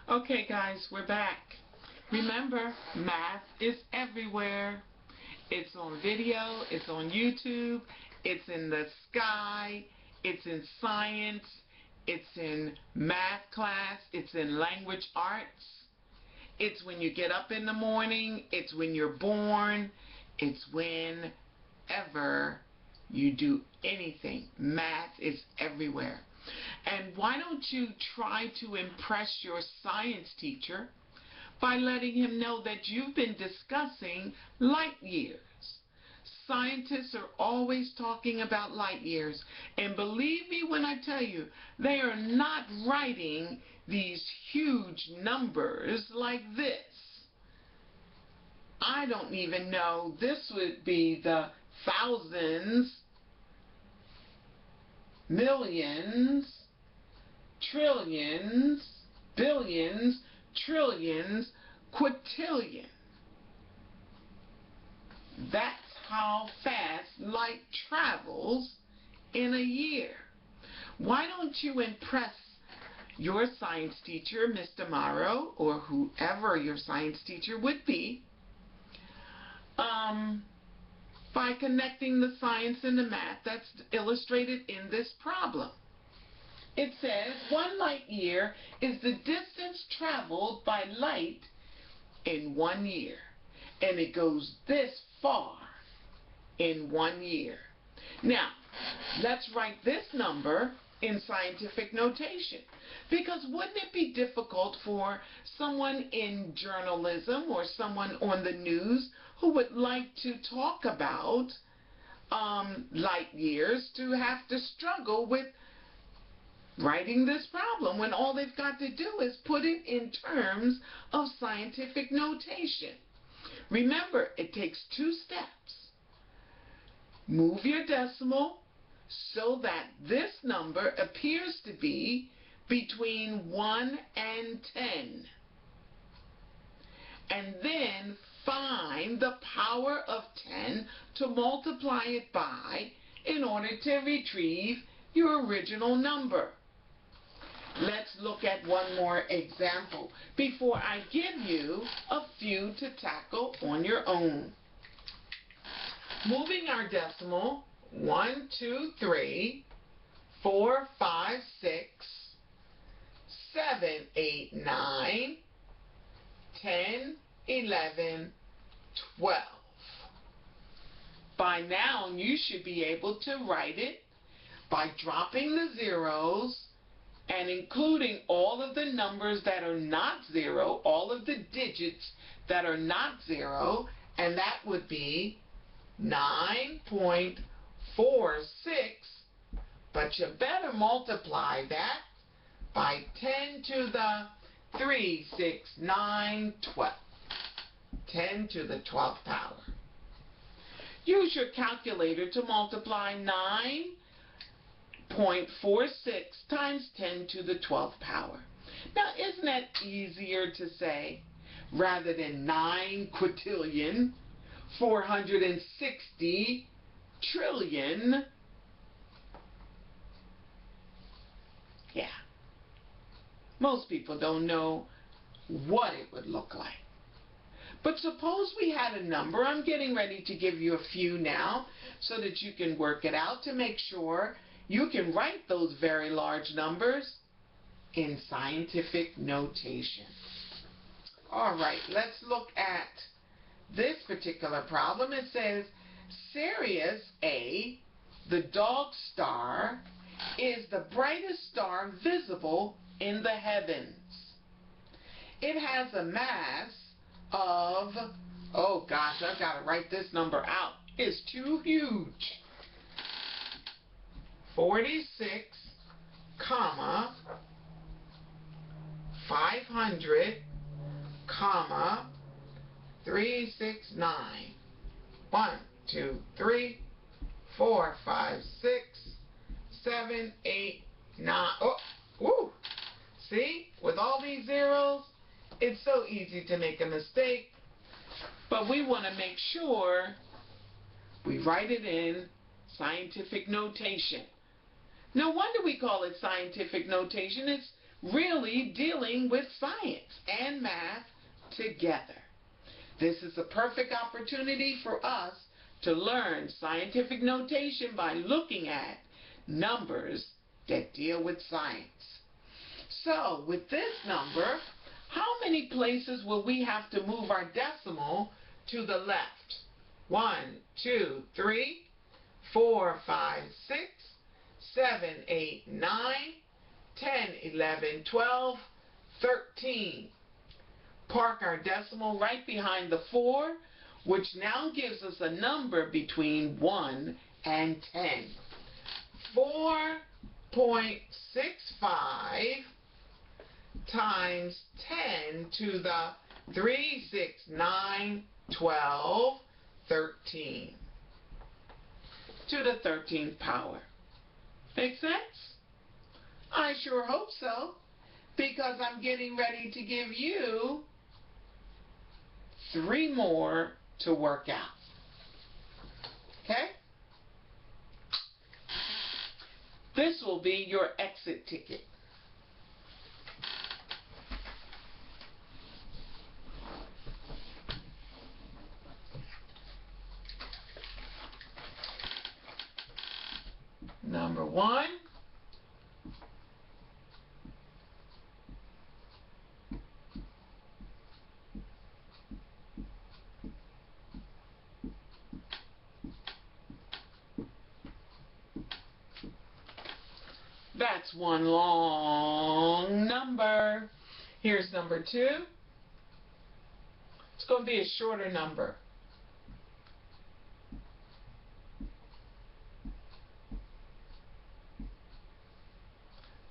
Okay, guys, we're back. Remember, math is everywhere. It's on video, it's on YouTube, it's in the sky, it's in science, it's in math class, it's in language arts. It's when you get up in the morning, it's when you're born, it's whenever you do anything. Math is everywhere. And why don't you try to impress your science teacher by letting him know that you've been discussing light years. Scientists are always talking about light years, and believe me when I tell you, they are not writing these huge numbers like this. I don't even know, this would be the thousands, millions, trillions, billions, trillions, quintillion. That's how fast light travels in a year. Why don't you impress your science teacher, Mr. Morrow, or whoever your science teacher would be, by connecting the science and the math that's illustrated in this problem. It says 1 light year is the distance traveled by light in 1 year. And it goes this far in 1 year. Now, let's write this number in scientific notation. Because wouldn't it be difficult for someone in journalism or someone on the news who would like to talk about light years to have to struggle with writing this problem when all they've got to do is put it in terms of scientific notation? Remember, it takes 2 steps. Move your decimal so that this number appears to be between 1 and 10. And then find the power of 10 to multiply it by in order to retrieve your original number. Let's look at one more example before I give you a few to tackle on your own. Moving our decimal, 1, 2, 3, 4, 5, 6, 7, 8, 9, 10, 11, 12. By now, you should be able to write it by dropping the zeros and including all of the numbers that are not 0, all of the digits that are not 0, and that would be 9.46, but you better multiply that by 10 to the 3, 6, 9, 12. 10 to the 12th power. Use your calculator to multiply 9.46 times 10 to the 12th power. Now, isn't that easier to say rather than 9 quintillion, 460 trillion? Yeah. Most people don't know what it would look like. But suppose we had a number. I'm getting ready to give you a few now so that you can work it out to make sure you can write those very large numbers in scientific notation. All right, let's look at this particular problem. It says Sirius A, the dog star, is the brightest star visible in the heavens. It has a mass of, oh gosh, I've got to write this number out. It's too huge. 46, 500, 369. 1, 2, 3, 4, 5, 6, 7, 8, 9. Oh, woo! See, with all these zeros, it's so easy to make a mistake, but we want to make sure we write it in scientific notation. No wonder we call it scientific notation. It's really dealing with science. and math together. This is a perfect opportunity for us to learn scientific notation by looking at numbers that deal with science. So, with this number, how many places will we have to move our decimal to the left? 1, 2, 3, 4, 5, 6, 7, 8, 9, 10, 11, 12, 13. Park our decimal right behind the 4, which now gives us a number between 1 and 10. 4.65 times 10 to the 3, 6, 9, 12, 13. To the 13th power. Make sense? I sure hope so, because I'm getting ready to give you 3 more to work out. Okay? This will be your exit ticket. Number 1. That's one long number. Here's number 2. It's going to be a shorter number.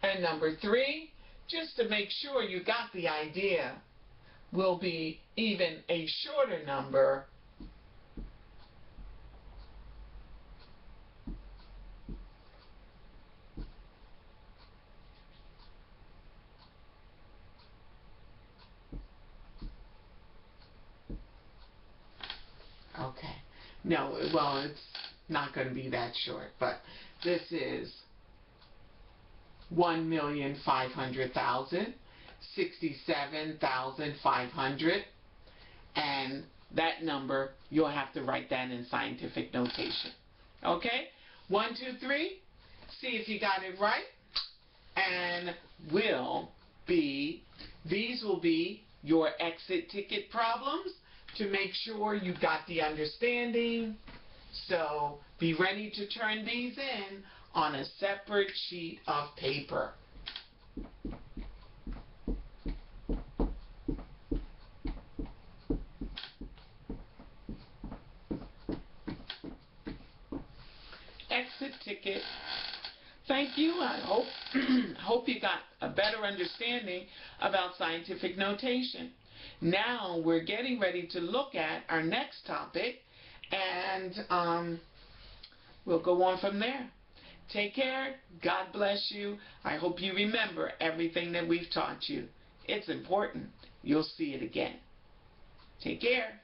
And number 3, just to make sure you got the idea, will be even a shorter number. Okay. No, well, it's not going to be that short, but this is 1,500,000, 67,500, and that number, you'll have to write that in scientific notation. Okay? 1, 2, 3. See if you got it right. And these will be your exit ticket problems to make sure you got the understanding. So be ready to turn these in on a separate sheet of paper. Exit ticket. Thank you. I hope you got a better understanding about scientific notation. Now we're getting ready to look at our next topic, and we'll go on from there. Take care. God bless you. I hope you remember everything that we've taught you. It's important. You'll see it again. Take care.